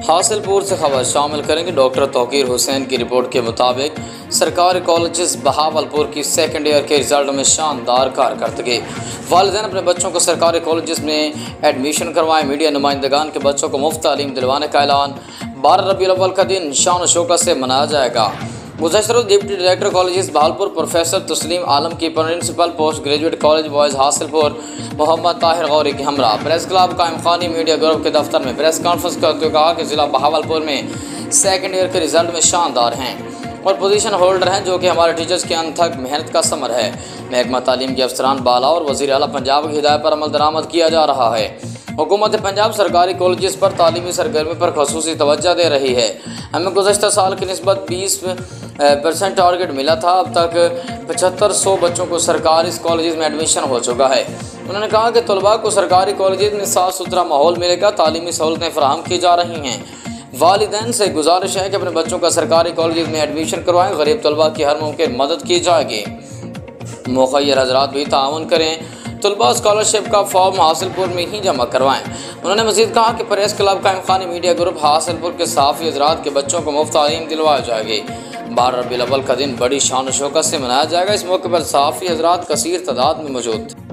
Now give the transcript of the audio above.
हासिलपुर से खबर शामिल करेंगे। डॉक्टर तौकीर हुसैन की रिपोर्ट के मुताबिक सरकारी कॉलेजेस बहावलपुर की सेकेंड ईयर के रिजल्ट में शानदार कारकर्दगी। वालिदैन अपने बच्चों को सरकारी कॉलेजेस में एडमिशन करवाएं। मीडिया नुमाइंदगान के बच्चों को मुफ्त तालीम दिलवाने का ऐलान। 12 रबीउल अव्वल का दिन शान और शौकत से मनाया जाएगा। गुज़श्ता रोज़ deputy director colleges Bahawalpur professor Taslim Alam की principal post graduate college boys Hasilpur Mohammad Tahir Ghauri की हमरा प्रेस क्लब कायम खानी मीडिया ग्रुप के दफ्तर में प्रेस कॉन्फ्रेंस करते हुए कहा कि ज़िला बहावलपुर में सेकेंड ईयर के रिजल्ट में शानदार हैं और पोजीशन होल्डर हैं, जो कि हमारे टीचर्स की अनथक मेहनत का समर है। महकमा तालीम के अफसरान बाला और वज़ीर आला पंजाब की हिदायत पर अमल दरामद किया जा रहा है। हुकूमत पंजाब सरकारी कॉलेजेस पर तालीमी सरगर्मी पर खसूसी तवज्जो दे रही है। हमें गुज़श्ता साल की निस्बत 20% टारगेट मिला था। अब तक 7500 बच्चों को सरकारी कॉलेजेस में एडमिशन हो चुका है। उन्होंने कहा कि तलबा को सरकारी कॉलेजेस में साफ़ सुथरा माहौल मिलेगा, तालीमी सहूलतें फराहम की जा रही हैं। वालिदैन से गुजारिश है कि अपने बच्चों का सरकारी कॉलेजेस में एडमिशन करवाएं। गरीब तलबा की हर मुमकिन मदद की जाएगी। मुखय्यर हजरात भी ताउन करें। तलबा स्कॉलरशिप का फॉर्म हासिलपुर में ही जमा करवाएं। उन्होंने मज़ीद कहा कि प्रेस क्लब कायम खानी मीडिया ग्रुप हासिलपुर के साफ़ी हजरात के बच्चों को मुफ्त तालीम दिलवाई जाएगी। 12 रबीउल अव्वल का दिन बड़ी शान और शौकत से मनाया जाएगा। इस मौके पर साफ़ी हजरात कसीर तादाद में मौजूद थे।